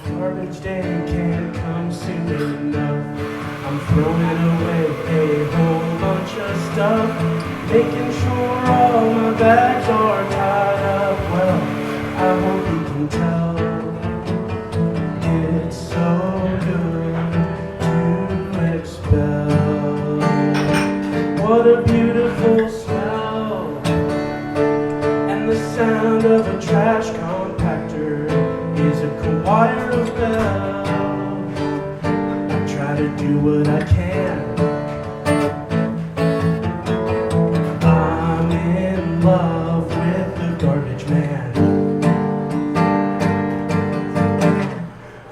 Garbage day can't come soon enough. I'm throwing away a whole bunch of stuff, making sure all my bags are tied up well. I hope you can tell it's so good to expel. What a beautiful smell, and the sound of a trash compactor is a choir of bells. I try to do what I can. I'm in love with the garbage man.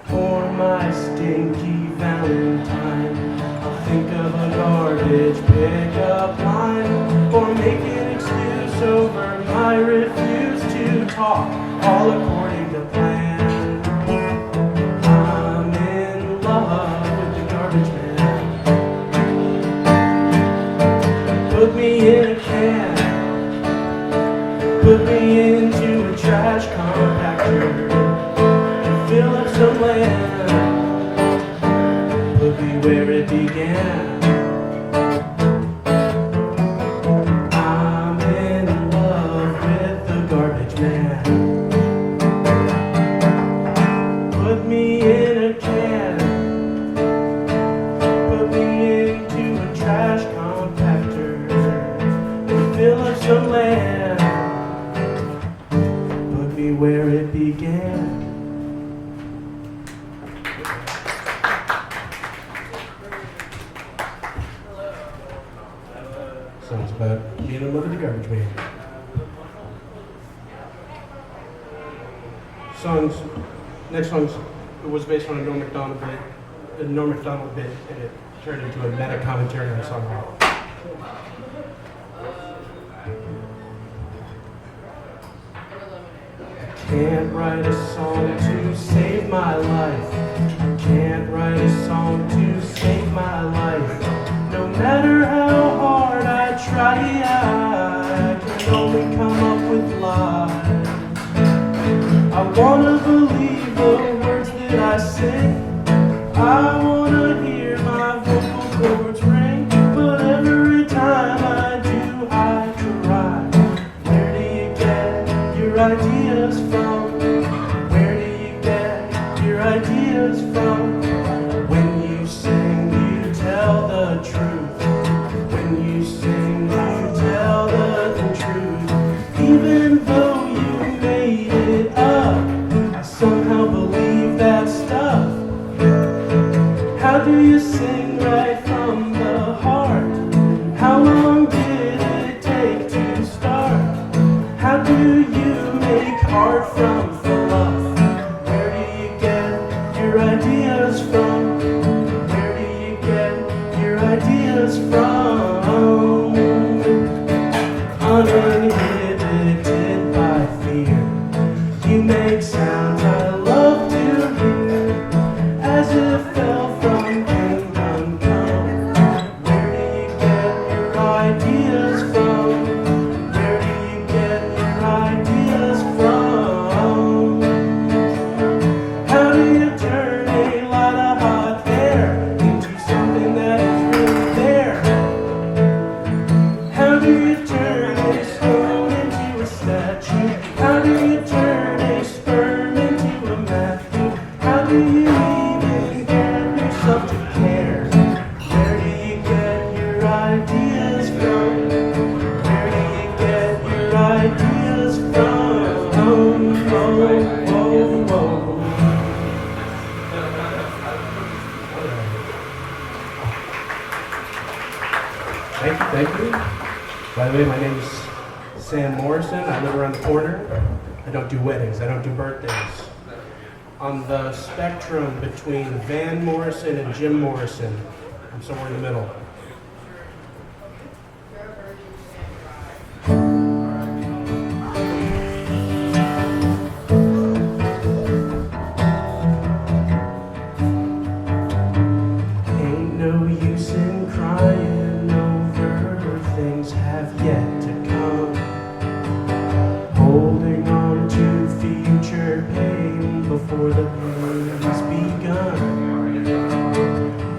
For my stinky Valentine, I'll think of a garbage pickup line, or make an excuse over my refuse to talk, all according to plan. Put me in a can, put me into a trash compactor, fill up some land, put me where it began. I'm in love with the garbage man. Put me in a can, put me into a trash compactor, fill up some land, put me where it began. Song's about being in love with the garbage man. Next song was based on a Norm Macdonald bit, and it turned into a meta commentary on songwriting. Can't write a song to save my life. Can't write a song to save my life. No matter how hard I try, I can only come up with lies. I wanna believe the words that I sing. I wanna hear my vocal cords ring, but every time I do, I try. Where do you get your ideas from? Where do you get your ideas from? When you sing, you tell the truth. When you sing, you tell the truth. Even though you made it up, I somehow believe that stuff. How do you sing right from the heart? How long did it take to start? How do you make art from fluff? Where do you get your ideas from? Where do you get your ideas from? Uninhibited by fear, you make sounds I love to hear, as if fell from kingdom come. Where do you get your ideas from? Where do you get your ideas from? How do you turn a lot of hot air into something that is really there? How do you turn a stone into a statue? How do you turn a sperm into a Matthew? How do you even get yourself to care? Where do you get your ideas from? Where do you get your ideas from? Thank you. By the way, my name's Sam Morrison, I live around the corner. I don't do weddings, I don't do birthdays. On the spectrum between Van Morrison and Jim Morrison, I'm somewhere in the middle. Ain't no use in crying over things have yet to come. Holding on to future pain before the pain's begun.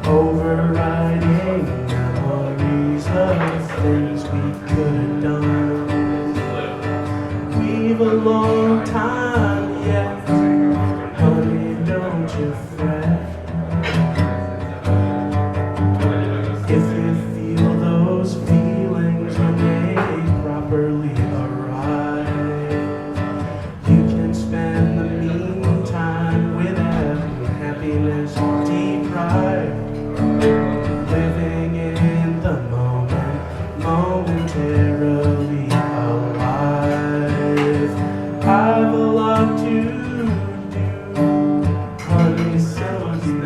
Overriding memories of things we could have done. We've a long time yet, honey, don't you fret. If you feel those feelings when they properly arrive, you can spend the meantime without happiness deprived. Living in the moment, momentarily alive. I've a lot to do, honey, so do you.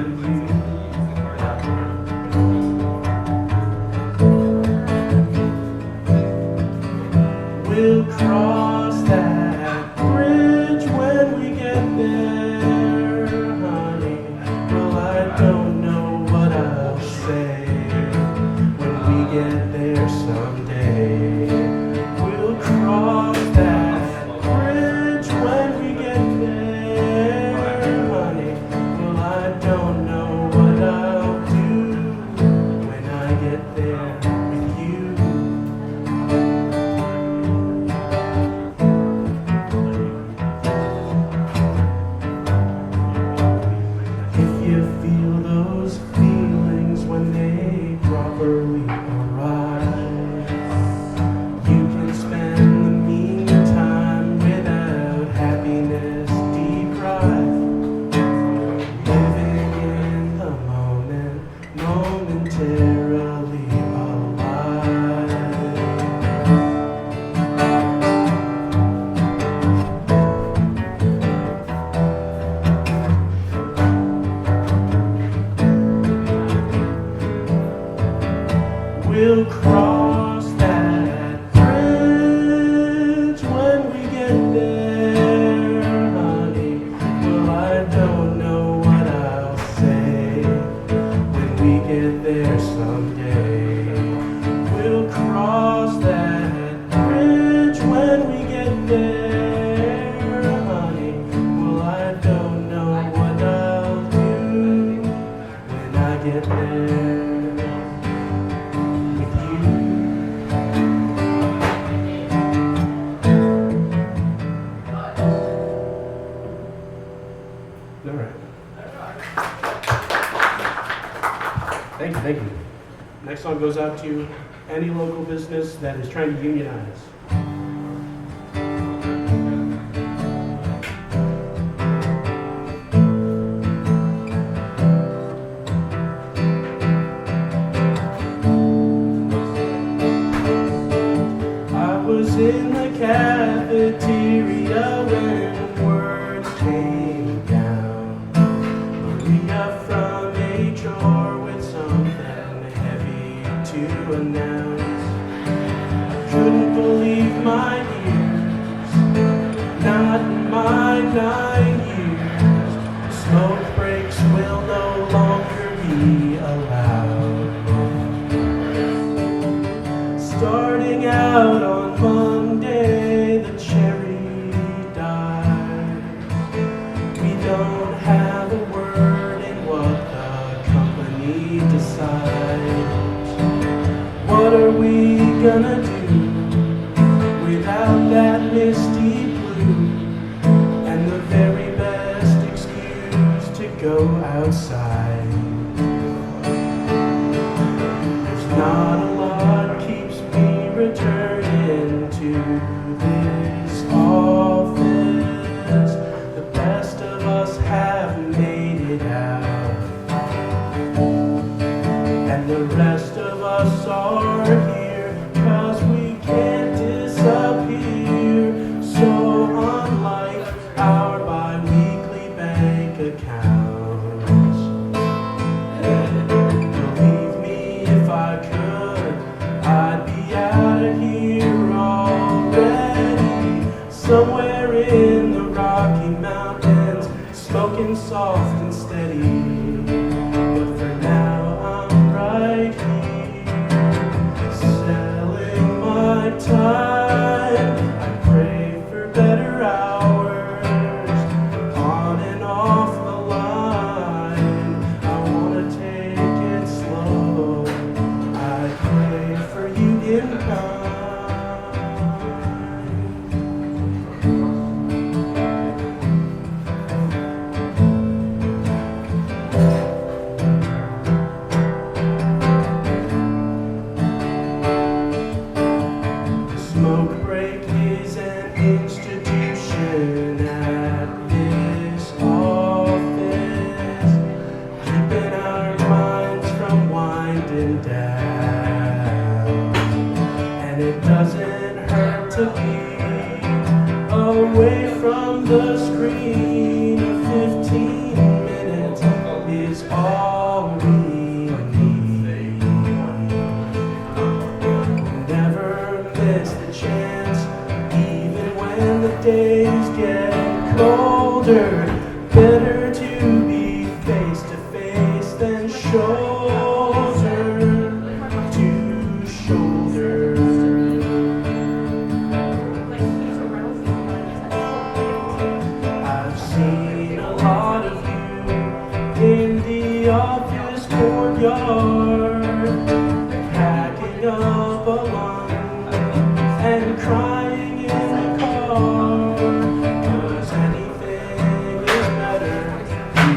We'll cross that bridge when we get there, honey. Well, I don't know what I'll say when we get there someday. We'll cross that bridge when we get there, honey. Well, I don't know what I'll do when I get there with you. If you feel those feelings when they properly arrive, you can spend the meantime without happiness deprived. Living in the moment, momentarily alive. We'll cross that bridge when we get there, honey. Well, I don't know what I'll say when we get there someday. We'll cross that bridge when we get there, honey. Well, I don't know what I'll do when I get there. All right. Thank you. Next song goes out to any local business that is trying to unionize. I was in the cafeteria when words came down. Maria from HR with something heavy to announce. Couldn't believe my ears, not in my 9 years. Smoke breaks will no longer be allowed. Starting out on Monday, the cherry died. We don't have a word in what the company decides. What are we gonna do without that misty blue and the very best excuse to go outside? There's not a lot keeps me returning to this office. The best of us have made it out, and the rest of us are here 'cause we can't disappear. somewhere in the Rocky Mountains, smoking soft and steady. But for now I'm right here, selling my time. I pray for better hours, on and off the line. I wanna take it slow, I pray for you in time. Smoke break is an institution at this office, keeping our minds from winding down. And it doesn't hurt to be away from the screen. 15 minutes is all we need. Never miss the chance, even when the days get colder. Better to be face to face than shoulder to shoulder. I've seen a lot of you in the office courtyard, packing up a lunch and crying in the car. 'Cause anything is better.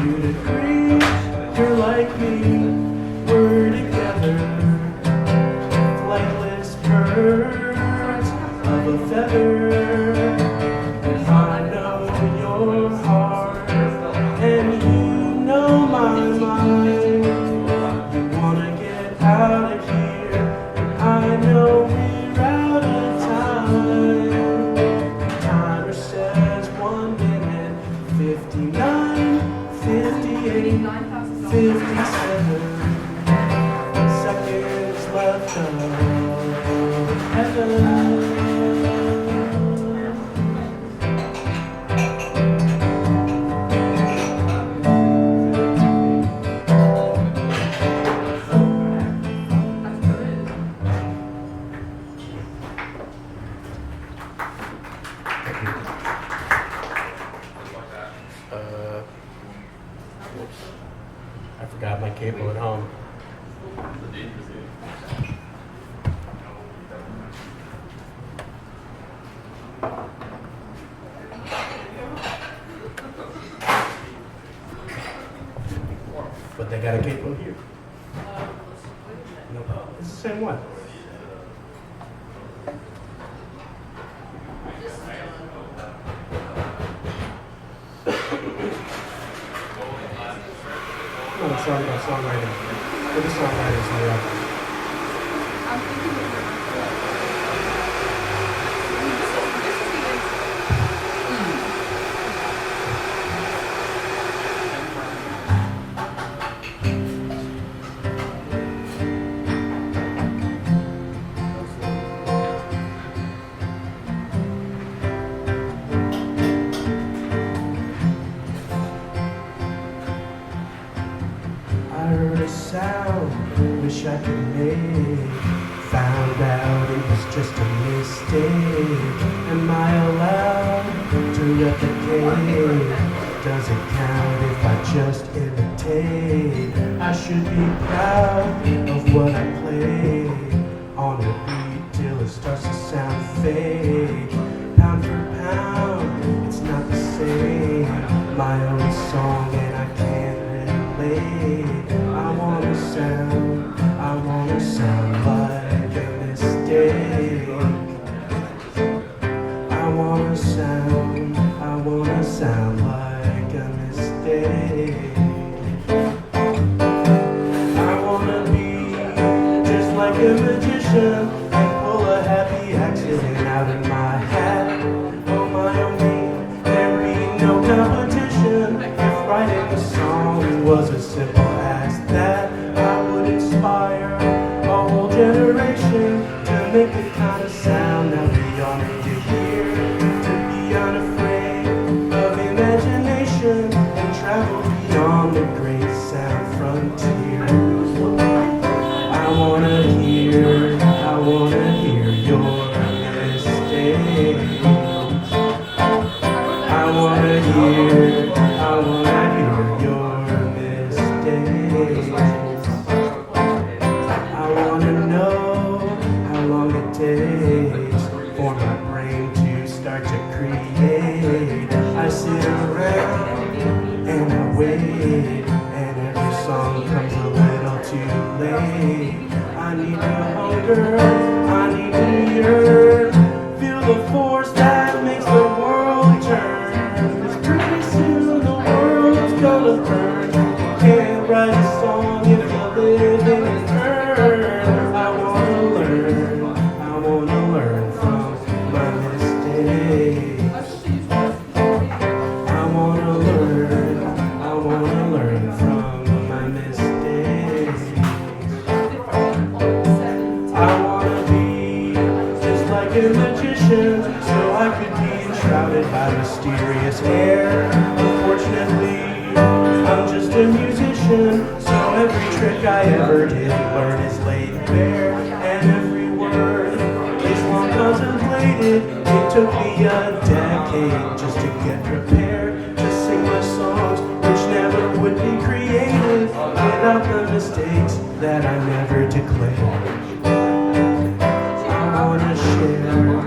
You'd agree, you're like me, we're together, flightless birds of a feather. And I know your heart, and you know my mind. You wanna get out of here, and I know we're out of time. Timer says 1 minute, 59, 58, 57 seconds left of heaven. Whoops. I forgot my cable at home. But they got a cable here. No, it's the same one. No, songwriting. For the songwriters, I'm thinking of I heard a sound, wish I could make. Found out it was just a mistake. Am I allowed to replicate? Does it count if I just imitate? I should be proud of what I play. On a beat till it starts to sound fake. Pound for pound, it's not the same. My own song and I can't relate. I wanna sound like a mistake. I wanna sound like a mistake. I wanna be just like a magician and pull a happy accident out of my hat. Oh my, oh me, there be no competition. If writing a song was as simple as that, I would inspire a whole generation to make the kind of sound that we all need to hear. To be I wanna hear your mistakes. I wanna know how long it takes for my brain to start to create. I sit around and I wait, and every song comes a little too late. I need to hunger, I need to yearn, feel the force that makes the world turn. 'Cause pretty soon the world's gonna burn. You can't write a song if you live in an urn. I wanna learn from my mistakes. I wanna learn from my mistakes. I wanna be just like a magician, so I could be enshrouded by mysterious air. Unfortunately, I'm just a musician, so every trick I ever did learn is laid bare, and every word is long contemplated. It took me a decade just to get prepared to sing my songs, which never would be created without the mistakes that I never declared. I wanna share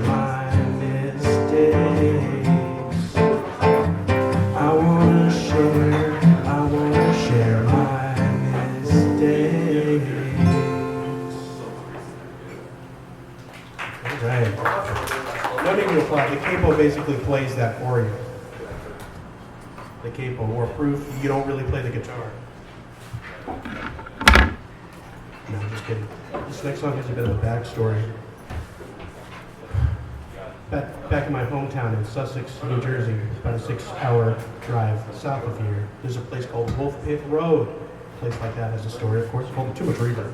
my mistakes. I wanna share my mistakes. All right. No need to apply. The capo basically plays that for you. The capo, or proof you don't really play the guitar. No, just kidding. This next song has a bit of a backstory. Back in my hometown in Sussex, New Jersey, about a 6-hour drive south of here, there's a place called Wolf Pit Road. A place like that has a story, of course. It's called Too Much Reverb.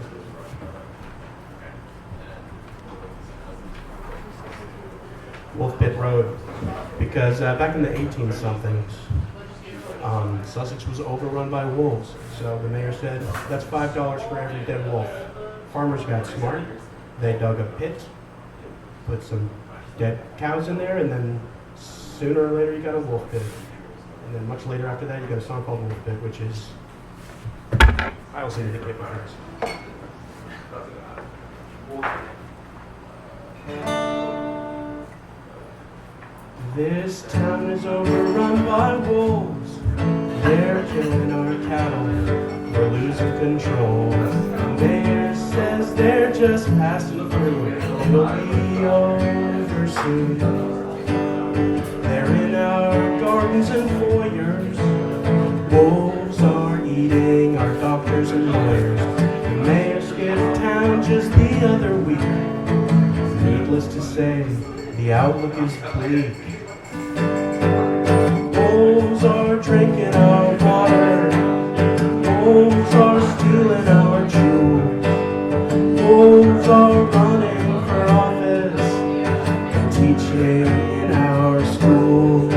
Wolf Pit Road, because back in the 18-somethings, Sussex was overrun by wolves. So the mayor said, that's $5 for every dead wolf. Farmers got smart. They dug a pit, put some dead cows in there, and then sooner or later you got a wolf pit. And then much later after that you got a song called Wolf Pit, which is, I will sing it to Cape first. This town is overrun by wolves. They're killing our cattle. We're losing control. The mayor says they're just passing through. It'll be over soon. They're in our gardens and foyers. Wolves are eating our doctors and lawyers. The mayor skipped town just the other week. Needless to say, the outlook is bleak. Wolves are drinking our water. Wolves are stealing our jewels. Wolves are running for office and teaching in our schools.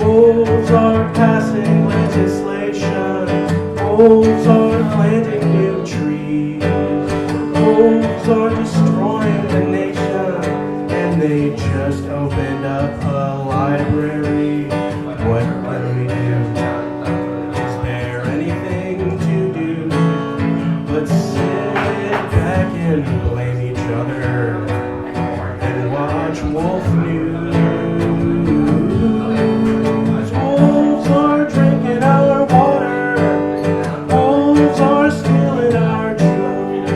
Wolves are passing legislation. Wolves are planting new trees. Wolves are destroying the nation, and they just opened up a library. What can we do? Is there anything to do but sit back and blame each other and watch wolf news? Wolves are drinking our water. Wolves are stealing our jewels.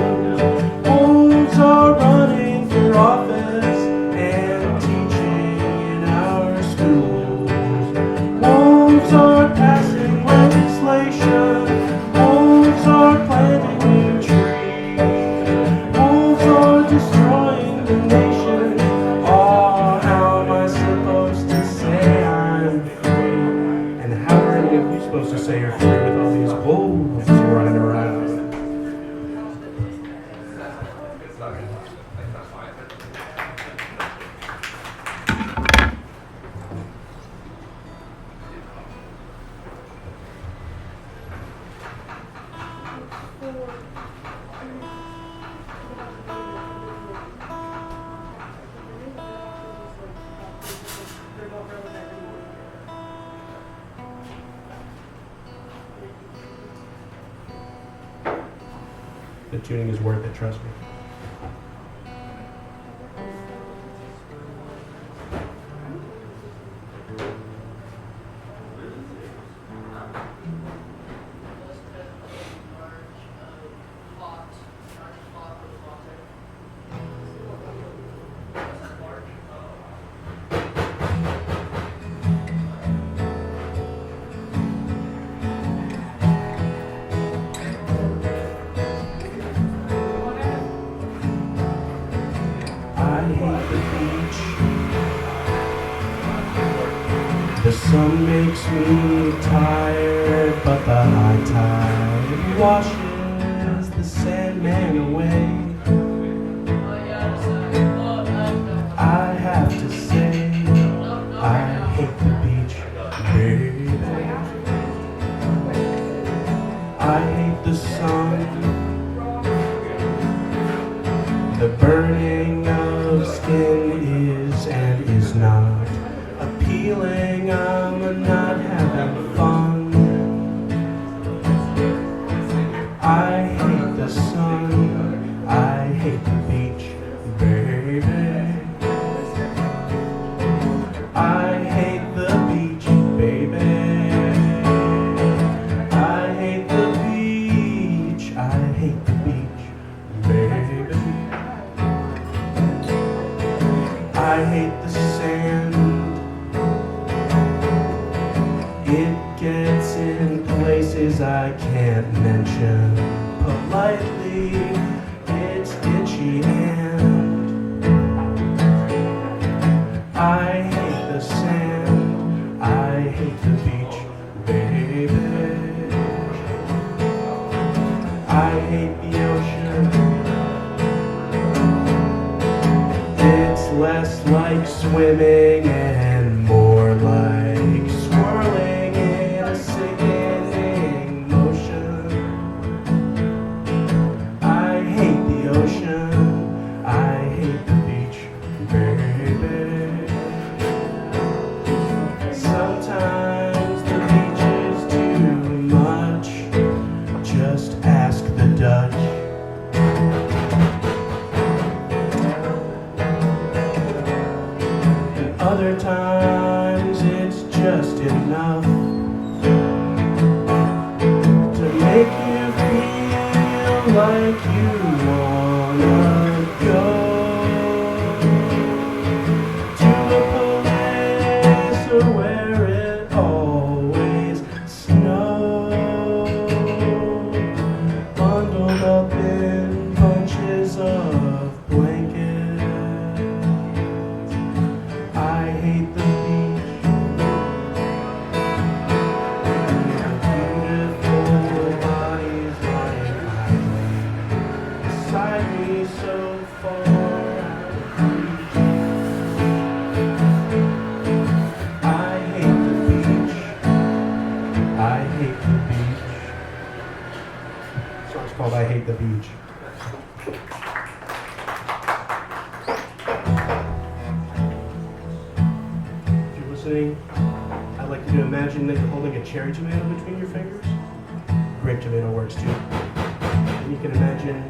Wolves are running for office and teaching in the tuning is worth it, trust me. The sun makes me tired, but the high tide washes the Sandman away. I have to say, I hate the beach, baby. I hate the sun, the burning of skin is and is not appealing. I'm not having fun. I hate the sun, I hate the beach, baby. I hate the beach, baby. I hate the beach, I hate the beach, baby. I hate the sand. It gets in places I can't mention politely. It's itchy and I hate the sand. I hate the beach, baby. I hate the ocean. It's less like swimming and more like swirling in a sickening motion. I hate the ocean, I hate the beach, baby. Sometimes the beach is too much, just ask the Dutch. And other times it's just enough to make you feel like you wanna go to a place where it always snows, bundled up in bunches of blankets. I hate the beach. Beautiful bodies lying idly beside me, so far out of reach. I hate the beach. I hate the beach. The song's called I Hate the Beach. If you're listening, I'd like you to imagine that you're holding a cherry tomato between your fingers. Grape tomato works too. And you can imagine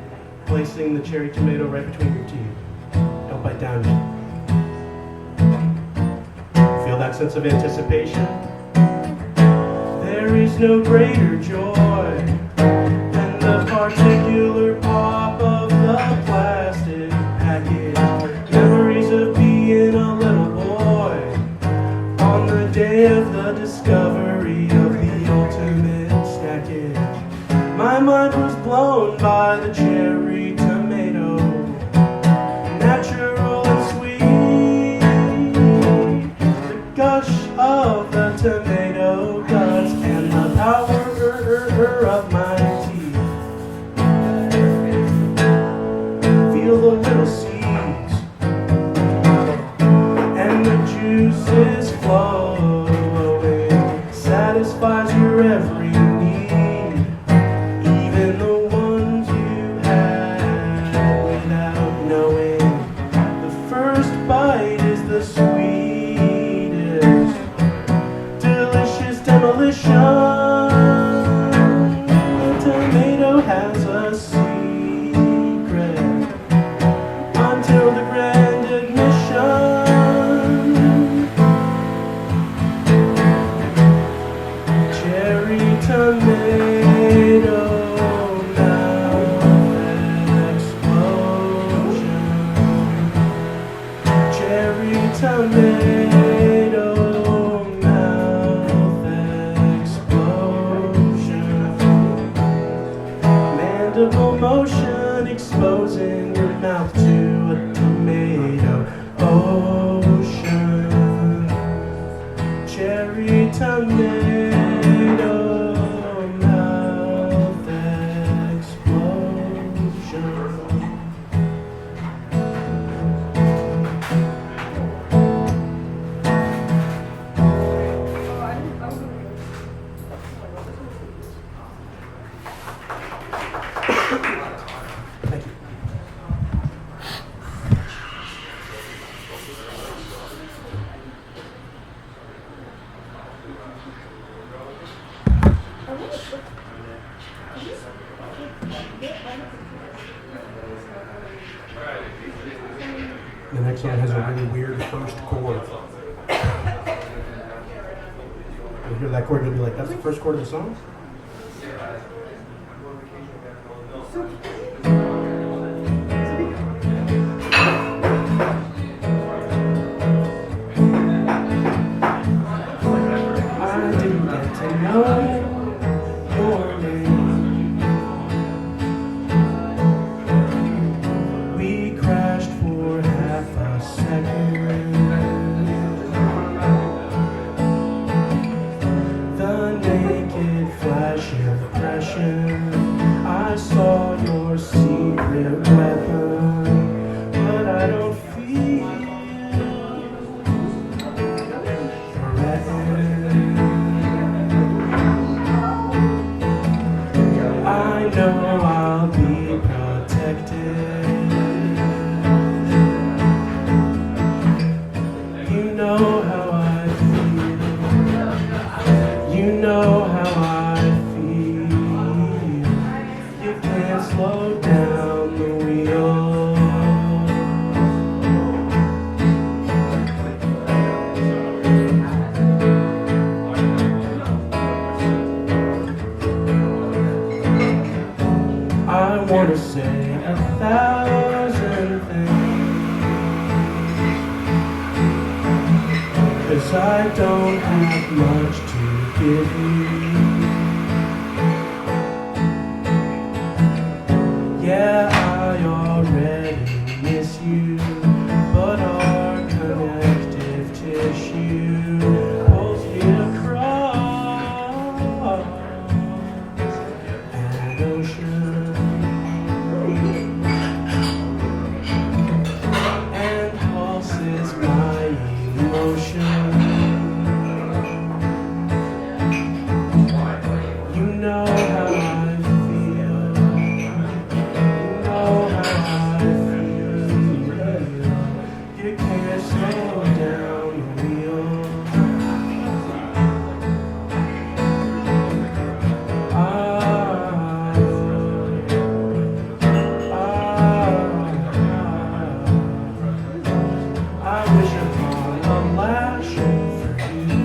placing the cherry tomato right between your teeth. Don't bite down yet. Feel that sense of anticipation? There is no greater joy than the particular pop of the plastic package. Memories of being a little boy on the day of the discovery of the ultimate snackage. My mind was blown by the cherry tomato, natural and sweet. The gush of the tomato guts and the power of my teeth. Feel the little seeds and the juices flowing. Satisfies your every need, even the ones you had without knowing. The first bite is the sweetest, delicious demolition. The tomato has a seed. cherry tomato mouth explosion, mandible motion exposing your mouth to a tomato ocean, cherry tomato mouth explosion. Thank you. The next one has a really weird first chord. You hear that chord, you'll be like, that's the first chord of the song? I didn't get to know your name. We crashed for half a second. The naked flash impression. I saw your secret weapon, but I don't feel threatened. I know I'll be protected. You know how I feel. You know how I feel. You can't slow down the wheel. I wanna say 1,000 things, 'cause I don't have much to give you. Yeah, I already miss you, but our connective tissue pulls me across an ocean and pulses my emotion. You know how I feel. You know how I feel. You can't slow down the wheel. I wish upon a lash for you.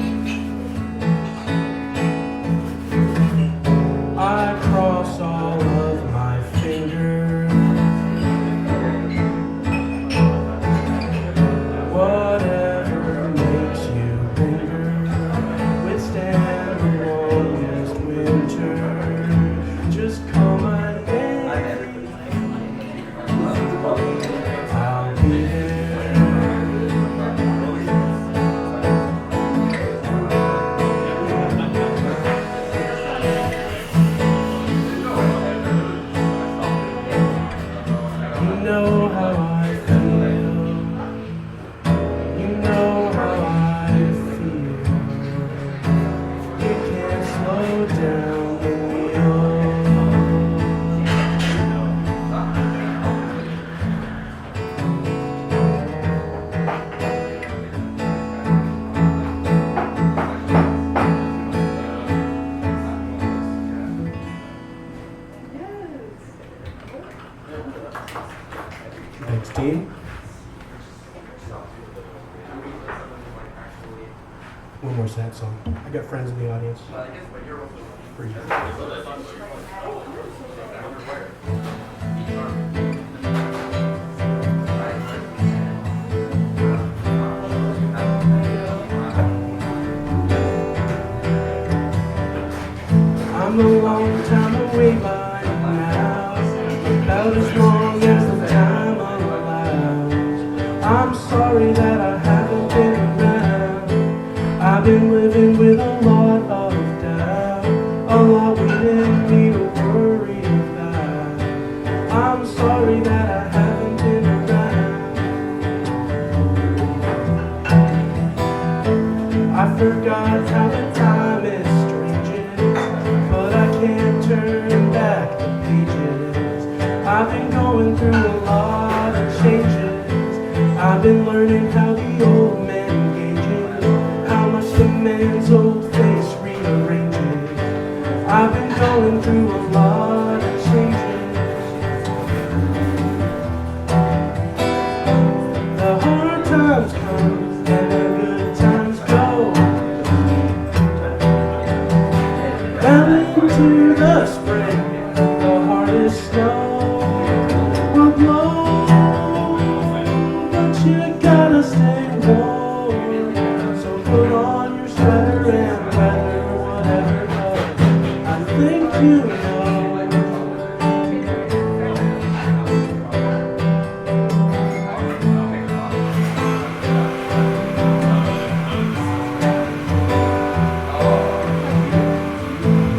I cross all of my fingers. Whatever makes you linger, withstand the longest winter. Just call my name, I'll be there. You know how I feel. You know how I feel. You can't slow down the wheel. Thanks, team. One more sad song. I got friends in the audience. For you. I'm sorry that I haven't been around. I've been living with a lot of doubt, a lot we didn't need to worry about. I'm sorry that I haven't been around. I forgot how the time is strange, but I can't turn back the pages. I've been going through a lot of changes. I've been learning how the old man gauges, how much the man's old face rearranges. I've been going through a lot of changes. The hard times come and the good times go. Down into the spring, the hardest snow will blow. You gotta stay warm, so put on your sweater and weather whatever comes. I think you know.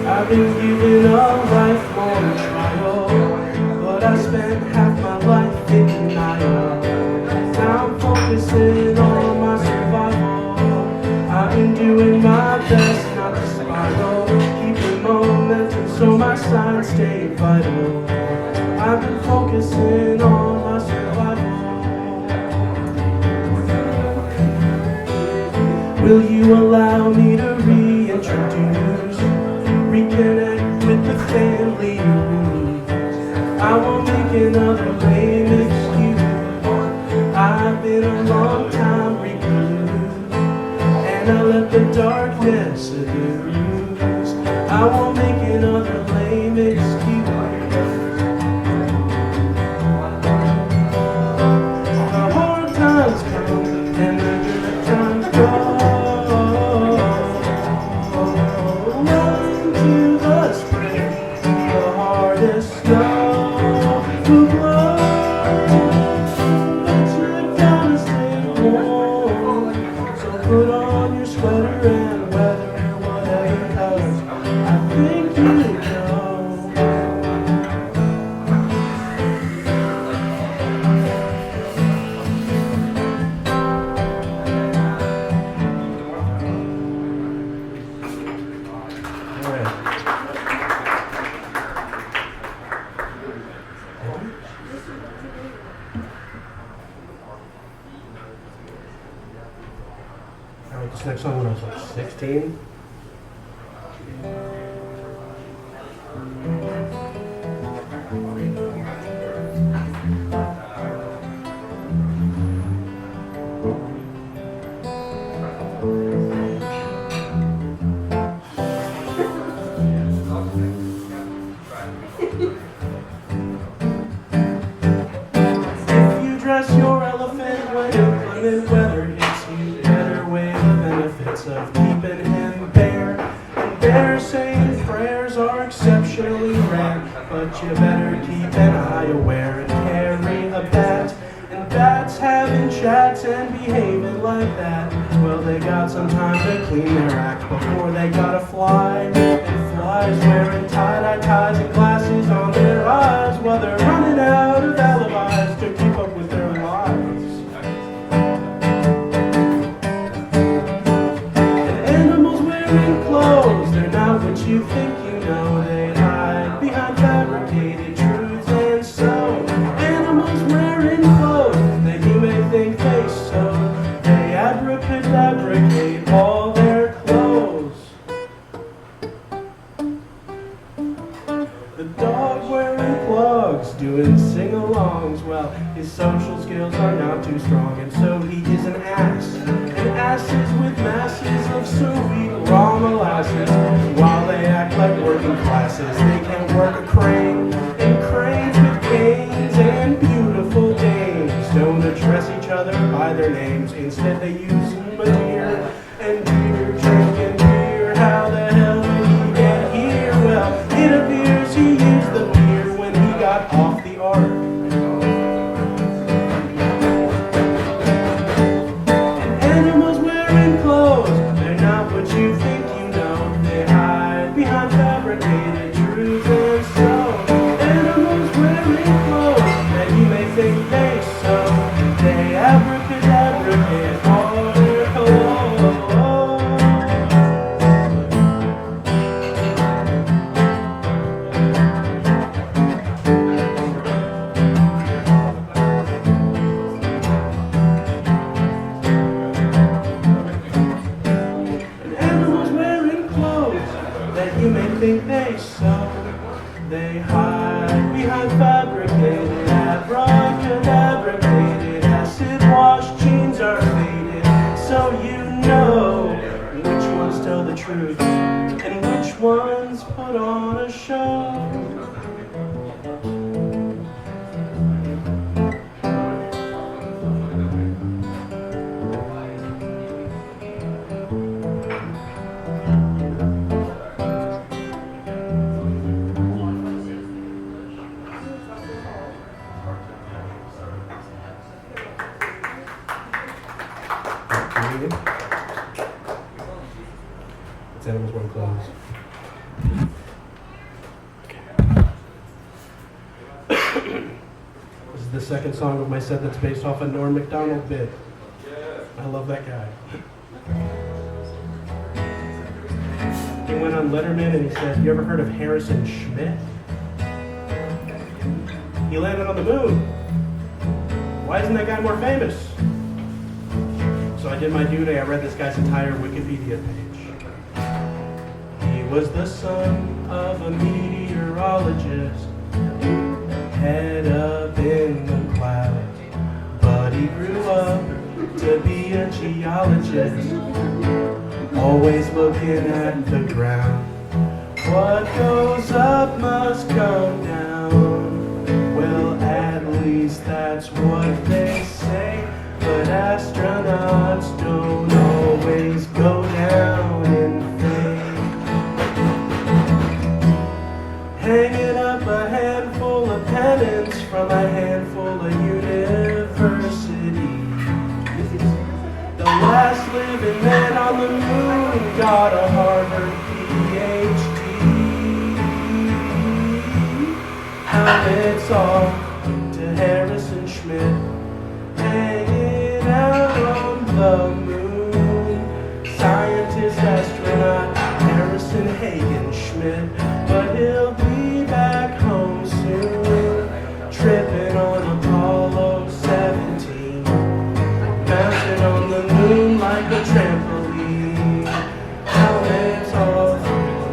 I've been given a lifelong trial, but I spent half my life in denial. I'm focusing on my survival. I've been doing my best not to spiral, keeping momentum so my signs stay vital. I've been focusing on my survival. Will you allow me to reintroduce, reconnect with the family roots? I won't make another lame excuse. I've been a long time recluse, and I let the darkness seduce. I won't make another lame excuse. The hard times come and the good times go. Run to the spring, the hardest snow will blow. Put on your sweater and weather whatever comes. I think you know. All right. I wrote this next song when I was like 16. If you dress your elephant when inclement weather hits you, better weigh the benefits of keeping him bare. And bear saying prayers are exceptionally rare, but you better keep an eye aware and carry a bat. And bats having chats and behaving like that, well, they got some time to clean their act before they gotta fly. And flies wearing tie-dye ties and glasses on their eyes while they're running out of alibis to keep up with their lives. And animals wearing clothes, they're not what you think you know. They hide behind fabricated truths, and so animals wearing clothes that you may think they sew, they abracadabricate all their clothes. The dog wearing plugs, doing sing-alongs, well, his social skills are not too strong, and so he is an ass. And asses with masses of sweet raw molasses, while they act like working classes, they can work a crane. And cranes with canes and beautiful dames don't address each other by their names. Instead they use Madeira and beer, drinking beer. How the hell did he get here? Well, it appears he used the beer when he got off the ark. They hide behind fabricated, abracadabracated, acid wash jeans are faded. So you know which ones tell the truth and which ones put on a show. It's animals wearing clothes. This is the second song of my set that's based off a Norm Macdonald bit. I love that guy. He went on Letterman and he said, "You ever heard of Harrison Schmitt? He landed on the moon. Why isn't that guy more famous?" So I did my duty. I read this guy's entire Wikipedia page. He was the son of a meteorologist, head up in the clouds, but he grew up to be a geologist, always looking at the ground. What goes up must come down. Well, at least that's what they say. But astronauts don't always go down in fame. Hanging up a handful of pennants from a handful of universities. The last living man on the moon got a Harvard PhD. And it's all to Harrison Schmitt, hanging out on the moon. Scientist, astronaut, Harrison Hagen Schmitt, but he'll be back home soon, tripping on Apollo 17, bouncing on the moon like a trampoline. Now it's off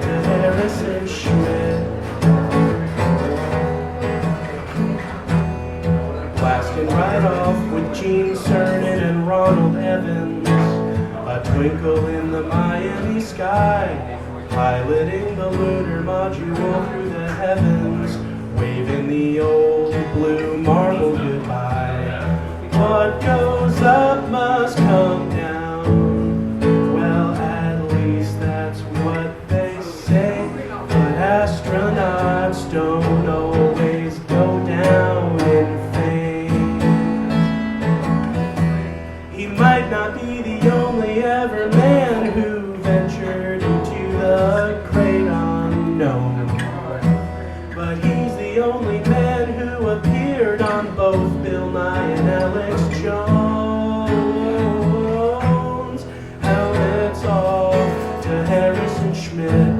to Harrison Schmitt. Blasting right off with Gene Cernan and Ronald Evans, a twinkle in the Miami sky, piloting the lunar module through the heavens, waving the old blue marble goodbye. What goes up must come down. Well, at least that's what they say, but astronauts don't always go down in fame. He might not be the only ever man who ventured into the great unknown, but he's the only man who appeared on both Bill Nye and Alex Jones. How it's all to Harrison Schmitt,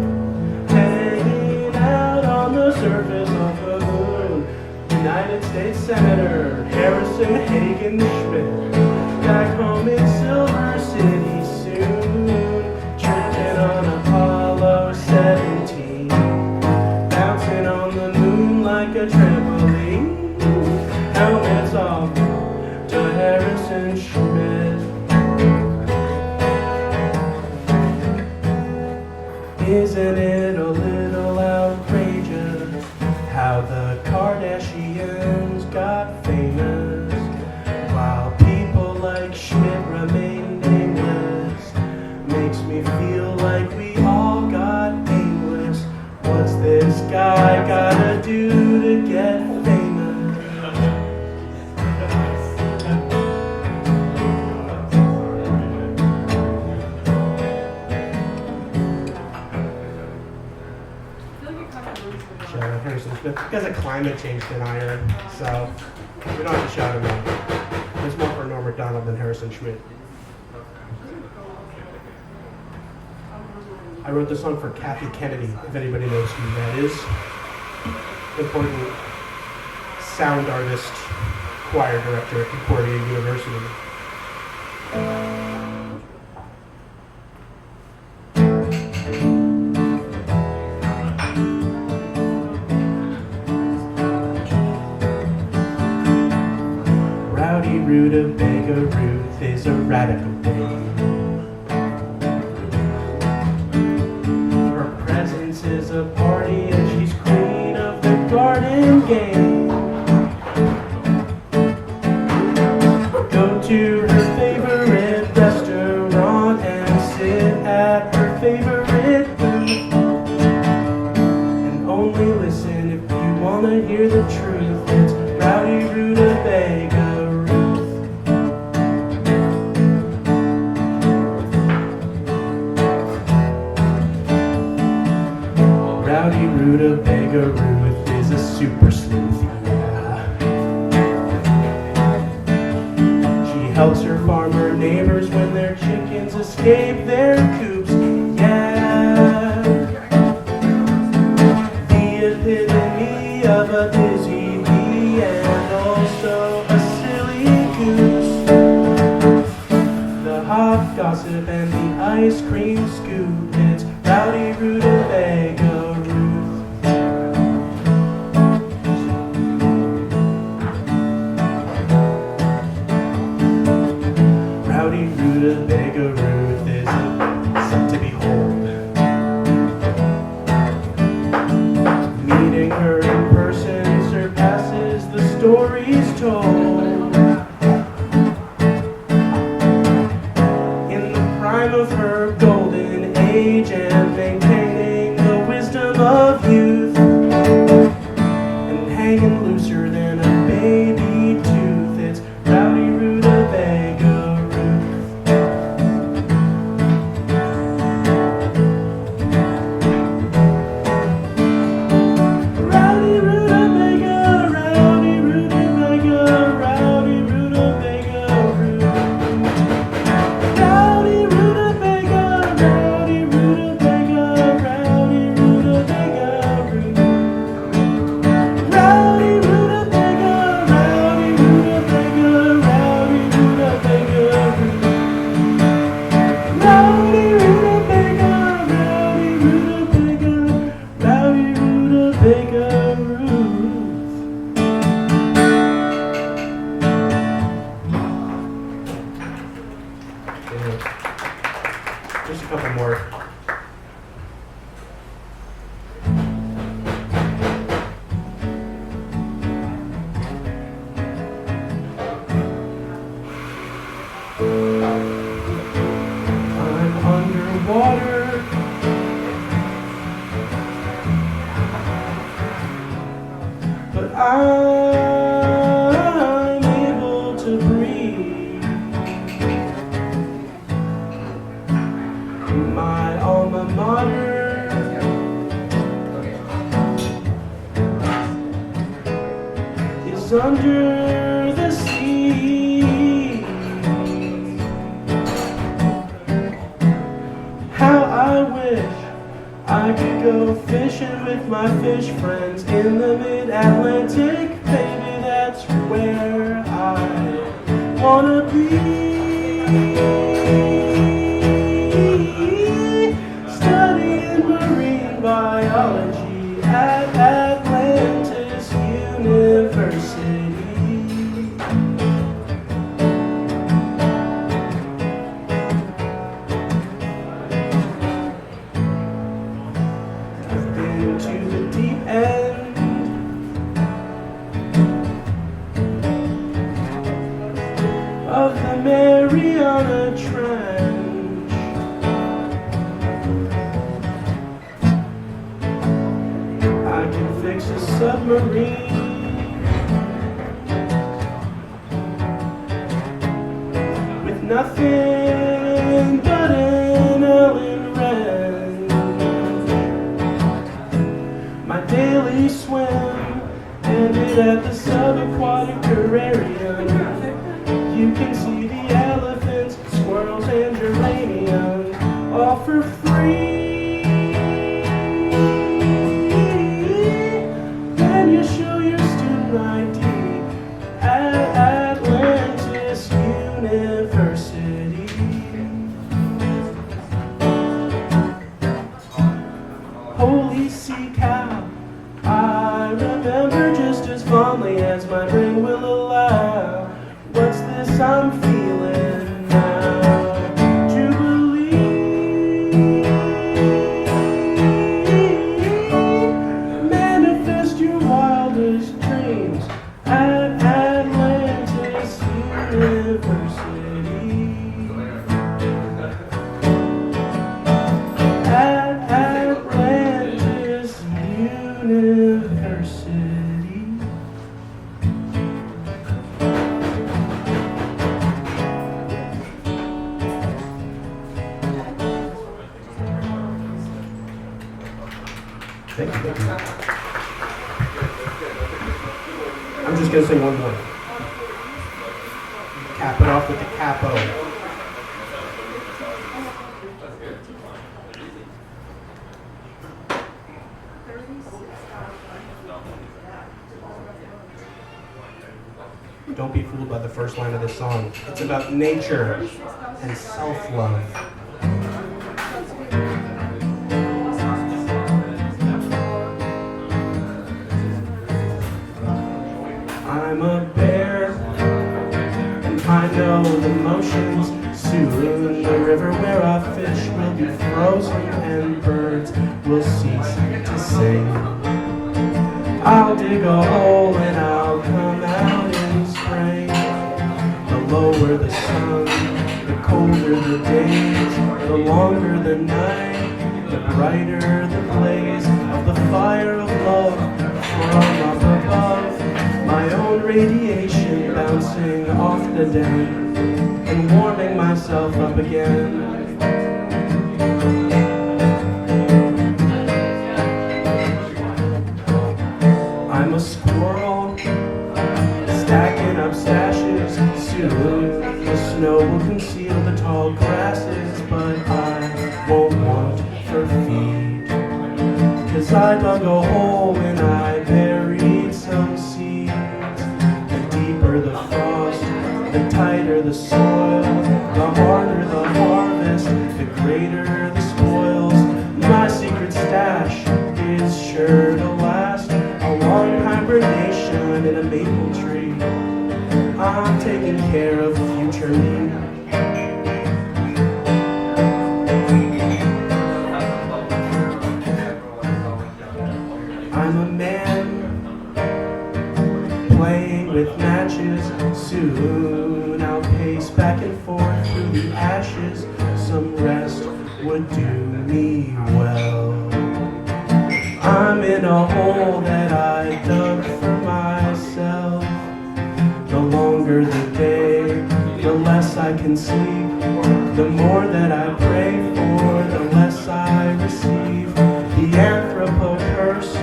hanging out on the surface of the moon. United States Senator Harrison Hagen Schmitt, back home in Silver City soon, tripping on Apollo 17, bouncing on the moon like a trampoline. Helmets off to Harrison Schmitt. Isn't it a little outrageous how the Kardashians got famous, while people like Schmidt remain nameless? Makes me feel like we all got aimless. What's this guy gotta do to get famous? Shout out Harrison Schmitt. This guy's a climate change denier, so we don't have to shout him out. There's more for Norm Macdonald than Harrison Schmitt. I wrote this song for Kathy Kennedy, if anybody knows who that is. Important sound artist, choir director at Concordia University. Rutabaga Ruth is a radical babe. Her presence is a party and she's queen of the garden game. Go to her favorite restaurant and sit at her favorite booth. And only listen if you want to hear the truth. It's Rowdy Rutabaga Ruth. Rowdy Rutabaga Ruth is a super sleuth, yeah. She helps her farmer neighbors when their chickens escape their coops, yeah. The epitome of a busy bee and also a silly goose. The hot gossip and the ice cream scoop. It's Rowdy Rutabaga Ruth. Rowdy Rutabaga Ruth is a sight to behold. Meeting her in person surpasses the stories told. In the prime of her golden age and maintaining the wisdom of youth, and hanging looser than a baby tooth, it's Rowdy Rutabaga Ruth. Rowdy Rutabaga, Rowdy Rutabaga, Rowdy Rutabaga Ruth. Rowdy Rutabaga, Rowdy Rutabaga, Rowdy Rutabaga Ruth. Rowdy Rutabaga, Rowdy Rutabaga, Rowdy Rutabaga Ruth. Rowdy Rutabaga, Rowdy Rutabaga, Rowdy Rutabaga Ruth. Just a couple more. I'm underwater, but I'm able to breathe. My alma mater is under the sea. How I wish I could go fishing with my fish friends in the mid-Atlantic. Baby, that's where I wanna be. Studying marine biology at Atlantis University. I've been to the deep end of the Mariana Trench. I can fix a submarine with nothing but an Ellen wrench. My daily swim ended at the subaquatic terrarium. You can see the elephants, squirrels, and geraniums, all for free. Then you show your student ID at Atlantis University. Holy sea cow, I remember just as fondly as my brain will allow. What's this Thank you. I'm just gonna sing one more. Cap it off with the capo. Don't be fooled by the first line of this song. It's about nature and self-love. I'm a bear, and I know the motions. Soon the river where I fish will be frozen, and birds will cease to sing. I'll dig a hole and I'll come out in spring. The lower the sun, the colder the days, the longer the night, the brighter the blaze of the fire of love from up above. My own radiation bouncing off the den and warming myself up again. I'm a squirrel, stacking up stashes. Soon the snow will conceal the tall grasses, but I won't want for feed. 'Cause I dug a hole and I buried some seeds. The deeper the frost, the tighter the soil, the harder the harvest, the greater the spoils. My secret stash is sure to last. A long hibernation in a maple tree. I'm taking care of future me. I'm a man playing with matches. Soon I'll pace back and forth through the ashes. Some rest would do me well. I'm in a hole that I dug for myself. The longer the day, the less I can sleep. The more that I pray for, the less I receive. The anthropo curse,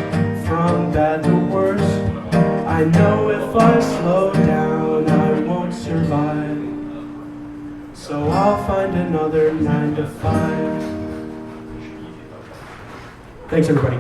from bad to worse. I know if I slow down, I won't survive. So I'll find another 9 to 5. Thanks, everybody.